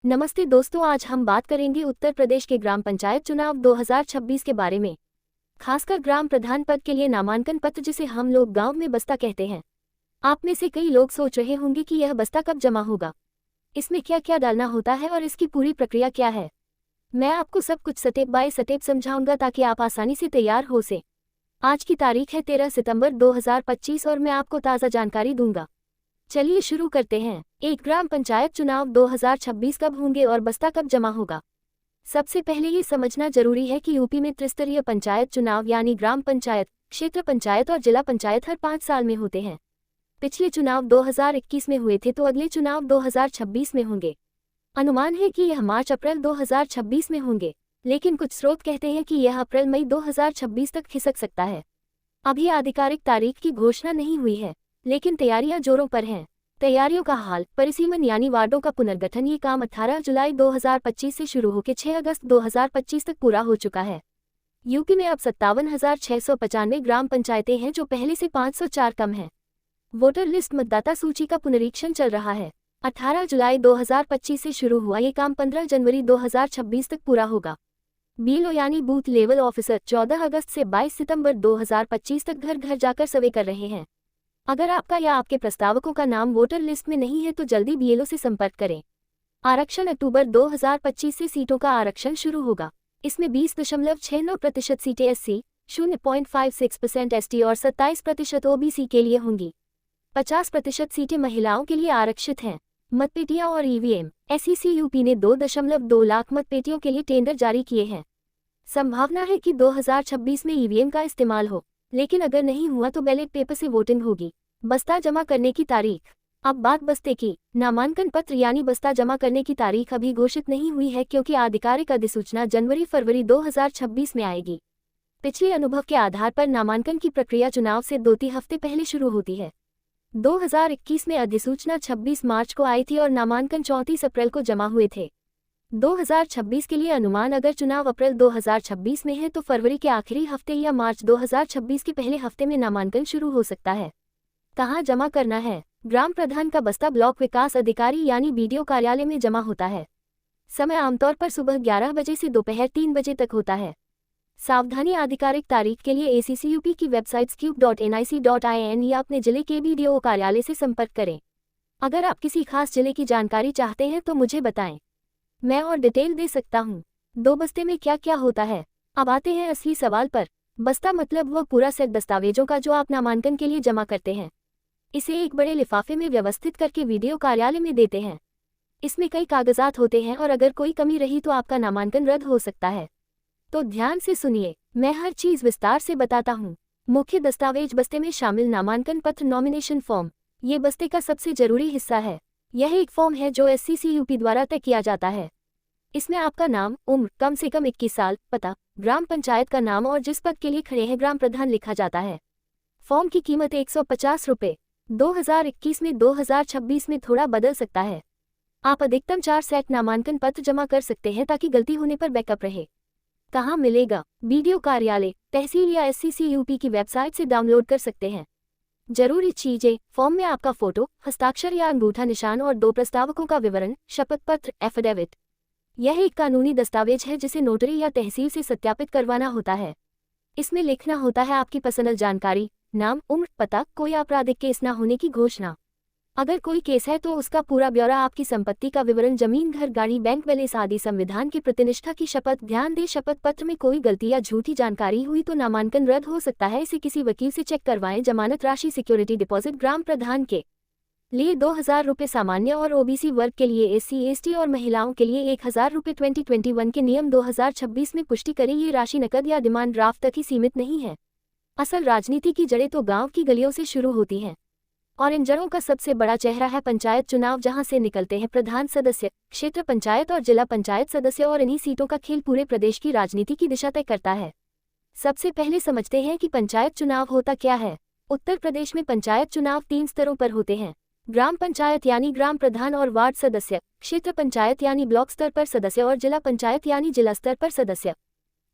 नमस्ते दोस्तों, आज हम बात करेंगे उत्तर प्रदेश के ग्राम पंचायत चुनाव 2026 के बारे में। खासकर ग्राम प्रधान पद के लिए नामांकन पत्र, जिसे हम लोग गांव में बस्ता कहते हैं। आप में से कई लोग सोच रहे होंगे कि यह बस्ता कब जमा होगा, इसमें क्या क्या डालना होता है और इसकी पूरी प्रक्रिया क्या है। मैं आपको सब कुछ स्टेप बाय स्टेप समझाऊंगा ताकि आप आसानी से तैयार हो से। आज की तारीख है 13 सितंबर 2025 और मैं आपको ताज़ा जानकारी दूंगा। चलिए शुरू करते हैं। एक ग्राम पंचायत चुनाव 2026 कब होंगे और बस्ता कब जमा होगा। सबसे पहले ये समझना जरूरी है कि यूपी में त्रिस्तरीय पंचायत चुनाव यानी ग्राम पंचायत, क्षेत्र पंचायत और जिला पंचायत हर 5 साल में होते हैं। पिछले चुनाव 2021 में हुए थे तो अगले चुनाव 2026 में होंगे। अनुमान है कि यह मार्च अप्रैल 2026 में होंगे, लेकिन कुछ स्रोत कहते हैं कि यह अप्रैल मई 2026 तक खिसक सकता है। अभी आधिकारिक तारीख की घोषणा नहीं हुई है, लेकिन तैयारियां जोरों पर हैं। तैयारियों का हाल, परिसीमन यानी वार्डों का पुनर्गठन, ये काम 18 जुलाई 2025 से शुरू होकर 6 अगस्त 2025 तक पूरा हो चुका है। यूपी में अब 57,695 ग्राम पंचायतें हैं, जो पहले से 504 कम है। वोटर लिस्ट मतदाता सूची का पुनरीक्षण चल रहा है। 18 जुलाई 2025 से शुरू हुआ ये काम 15 जनवरी 2026 तक पूरा होगा। बीएलओ यानी बूथ लेवल ऑफिसर 14 अगस्त से 22 सितंबर 2025 तक घर घर जाकर सर्वे कर रहे हैं। अगर आपका या आपके प्रस्तावकों का नाम वोटर लिस्ट में नहीं है तो जल्दी बीएलओ से संपर्क करें। आरक्षण अक्टूबर 2025 से सीटों का आरक्षण शुरू होगा। इसमें 20.69% सीटें एससी, 0.56% एसटी और 27% ओबीसी के लिए होंगी। 50% सीटें महिलाओं के लिए आरक्षित हैं। मतपेटियां और ईवीएम, एसईसी यूपी ने 2.2 लाख मतपेटियों के लिए टेंडर जारी किए हैं। संभावना है कि 2026 में ईवीएम का इस्तेमाल हो, लेकिन अगर नहीं हुआ तो बैलेट पेपर से वोटिंग होगी। बस्ता जमा करने की तारीख। अब बात बस्ते की। नामांकन पत्र यानी बस्ता जमा करने की तारीख अभी घोषित नहीं हुई है, क्योंकि आधिकारिक अधिसूचना जनवरी-फरवरी 2026 में आएगी। पिछले अनुभव के आधार पर नामांकन की प्रक्रिया चुनाव से 2-3 हफ्ते पहले शुरू होती है। 2021 में अधिसूचना 26 मार्च को आई थी और नामांकन 34 अप्रैल को जमा हुए थे। 2026 के लिए अनुमान, अगर चुनाव अप्रैल 2026 में है तो फरवरी के आखिरी हफ्ते या मार्च 2026 के पहले हफ्ते में नामांकन शुरू हो सकता है। कहाँ जमा करना है। ग्राम प्रधान का बस्ता ब्लॉक विकास अधिकारी यानी बीडीओ कार्यालय में जमा होता है। समय आमतौर पर सुबह 11 बजे से दोपहर 3 बजे तक होता है। सावधानी, आधिकारिक तारीख के लिए ACCUP की वेबसाइट scoop.nic.in या अपने जिले के बीडीओ कार्यालय से संपर्क करें। अगर आप किसी खास जिले की जानकारी चाहते हैं तो मुझे बताएं, मैं और डिटेल दे सकता हूँ। 2 बस्ते में क्या क्या होता है। अब आते हैं असली सवाल पर। बस्ता मतलब वह पूरा सेट दस्तावेजों का जो आप नामांकन के लिए जमा करते हैं। इसे एक बड़े लिफाफे में व्यवस्थित करके वीडियो कार्यालय में देते हैं। इसमें कई कागजात होते हैं और अगर कोई कमी रही तो आपका नामांकन रद्द हो सकता है। तो ध्यान से सुनिए, मैं हर चीज विस्तार से बताता हूँ। मुख्य दस्तावेज बस्ते में शामिल नामांकन पत्र, नॉमिनेशन फॉर्म, ये बस्ते का सबसे जरूरी हिस्सा है। यह एक फॉर्म है जो SCCUP द्वारा तय किया जाता है। इसमें आपका नाम, उम्र, कम से कम 21 साल, पता, ग्राम पंचायत का नाम और जिस पद के लिए खड़े हैं ग्राम प्रधान लिखा जाता है। फॉर्म की कीमत 150 रुपये। 2021 में 2026 में थोड़ा बदल सकता है। आप अधिकतम 4 सेट नामांकन पत्र जमा कर सकते हैं ताकि गलती होने पर बैकअप रहे। कहाँ मिलेगा। बीडीओ कार्यालय, तहसील या SCCUP की वेबसाइट से डाउनलोड कर सकते हैं। जरूरी चीजें, फॉर्म में आपका फोटो, हस्ताक्षर या अंगूठा निशान और 2 प्रस्तावकों का विवरण, शपथ पत्र, एफिडेविट। यह एक कानूनी दस्तावेज है जिसे नोटरी या तहसील से सत्यापित करवाना होता है। इसमें लिखना होता है आपकी पर्सनल जानकारी, नाम, उम्र, पता, कोई आपराधिक केस न होने की घोषणा। अगर कोई केस है तो उसका पूरा ब्यौरा, आपकी संपत्ति का विवरण, जमीन, घर, गाड़ी, बैंक बैलेंस आदि, संविधान की प्रतिनिष्ठा की शपथ। ध्यान दें, शपथ पत्र में कोई गलती या झूठी जानकारी हुई तो नामांकन रद्द हो सकता है। इसे किसी वकील से चेक करवाएं। जमानत राशि, सिक्योरिटी डिपॉजिट, ग्राम प्रधान के लिए 2000 रुपये सामान्य और ओबीसी वर्ग के लिए, SC ST और महिलाओं के लिए 1000 रुपये। 2021 के नियम 2026 में पुष्टि करें। ये राशि नकद या डिमांड ड्राफ्ट तक ही सीमित नहीं है। असल राजनीति की जड़ें तो गांव की गलियों से शुरू होती हैं और इन जड़ों का सबसे बड़ा चेहरा है पंचायत चुनाव, जहां से निकलते हैं प्रधान सदस्य, क्षेत्र पंचायत और जिला पंचायत सदस्य, और इन्हीं सीटों का खेल पूरे प्रदेश की राजनीति की दिशा तय करता है। सबसे पहले समझते हैं कि पंचायत चुनाव होता क्या है। उत्तर प्रदेश में पंचायत चुनाव 3 स्तरों पर होते हैं। ग्राम पंचायत यानी ग्राम प्रधान और वार्ड सदस्य, क्षेत्र पंचायत यानी ब्लॉक स्तर पर सदस्य और जिला पंचायत यानी जिला स्तर पर सदस्य।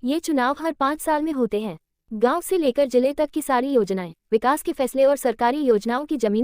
ये चुनाव हर 5 साल में होते हैं। गांव से लेकर जिले तक की सारी योजनाएं, विकास के फैसले और सरकारी योजनाओं की जमीनी